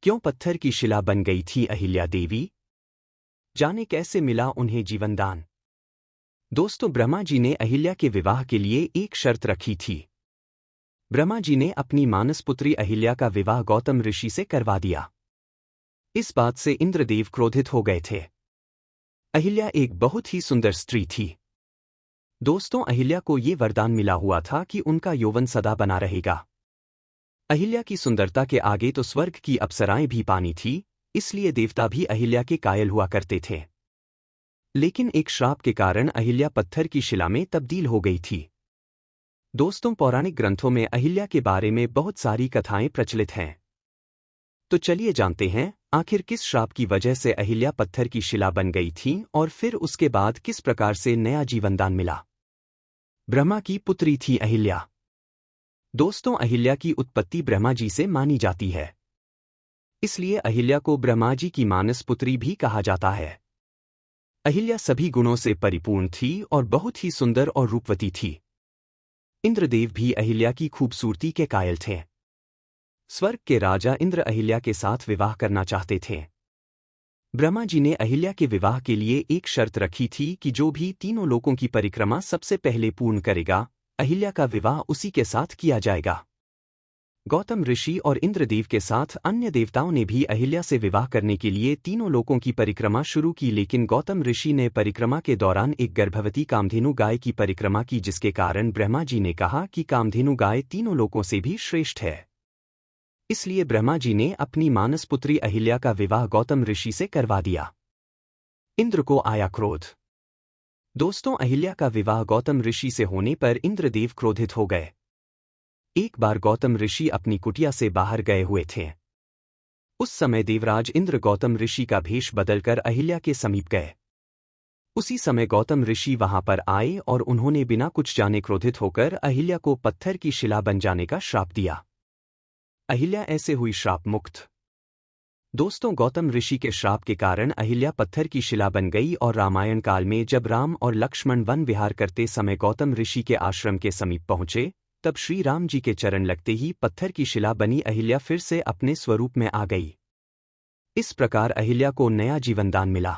क्यों पत्थर की शिला बन गई थी अहिल्या देवी? जाने कैसे मिला उन्हें जीवनदान। दोस्तों, ब्रह्मा जी ने अहिल्या के विवाह के लिए एक शर्त रखी थी। ब्रह्मा जी ने अपनी मानसपुत्री अहिल्या का विवाह गौतम ऋषि से करवा दिया। इस बात से इंद्रदेव क्रोधित हो गए थे। अहिल्या एक बहुत ही सुंदर स्त्री थी। दोस्तों, अहिल्या को ये वरदान मिला हुआ था कि उनका यौवन सदा बना रहेगा। अहिल्या की सुंदरता के आगे तो स्वर्ग की अप्सराएं भी पानी थी, इसलिए देवता भी अहिल्या के कायल हुआ करते थे। लेकिन एक श्राप के कारण अहिल्या पत्थर की शिला में तब्दील हो गई थी। दोस्तों, पौराणिक ग्रंथों में अहिल्या के बारे में बहुत सारी कथाएं प्रचलित हैं। तो चलिए जानते हैं आखिर किस श्राप की वजह से अहिल्या पत्थर की शिला बन गई थी और फिर उसके बाद किस प्रकार से नया जीवनदान मिला। ब्रह्मा की पुत्री थी अहिल्या। दोस्तों, अहिल्या की उत्पत्ति ब्रह्मा जी से मानी जाती है, इसलिए अहिल्या को ब्रह्मा जी की मानस पुत्री भी कहा जाता है। अहिल्या सभी गुणों से परिपूर्ण थी और बहुत ही सुंदर और रूपवती थी। इंद्रदेव भी अहिल्या की खूबसूरती के कायल थे। स्वर्ग के राजा इंद्र अहिल्या के साथ विवाह करना चाहते थे। ब्रह्मा जी ने अहिल्या के विवाह के लिए एक शर्त रखी थी कि जो भी तीनों लोकों की परिक्रमा सबसे पहले पूर्ण करेगा, अहिल्या का विवाह उसी के साथ किया जाएगा। गौतम ऋषि और इंद्रदेव के साथ अन्य देवताओं ने भी अहिल्या से विवाह करने के लिए तीनों लोकों की परिक्रमा शुरू की, लेकिन गौतम ऋषि ने परिक्रमा के दौरान एक गर्भवती कामधेनु गाय की परिक्रमा की, जिसके कारण ब्रह्मा जी ने कहा कि कामधेनु गाय तीनों लोकों से भी श्रेष्ठ है। इसलिए ब्रह्मा जी ने अपनी मानस पुत्री अहिल्या का विवाह गौतम ऋषि से करवा दिया। इंद्र को आया क्रोध। दोस्तों, अहिल्या का विवाह गौतम ऋषि से होने पर इंद्रदेव क्रोधित हो गए। एक बार गौतम ऋषि अपनी कुटिया से बाहर गए हुए थे। उस समय देवराज इंद्र गौतम ऋषि का भेष बदलकर अहिल्या के समीप गए। उसी समय गौतम ऋषि वहां पर आए और उन्होंने बिना कुछ जाने क्रोधित होकर अहिल्या को पत्थर की शिला बन जाने का श्राप दिया। अहिल्या ऐसे हुई श्राप मुक्त। दोस्तों, गौतम ऋषि के श्राप के कारण अहिल्या पत्थर की शिला बन गई और रामायण काल में जब राम और लक्ष्मण वन विहार करते समय गौतम ऋषि के आश्रम के समीप पहुंचे, तब श्री राम जी के चरण लगते ही पत्थर की शिला बनी अहिल्या फिर से अपने स्वरूप में आ गई। इस प्रकार अहिल्या को नया जीवनदान मिला।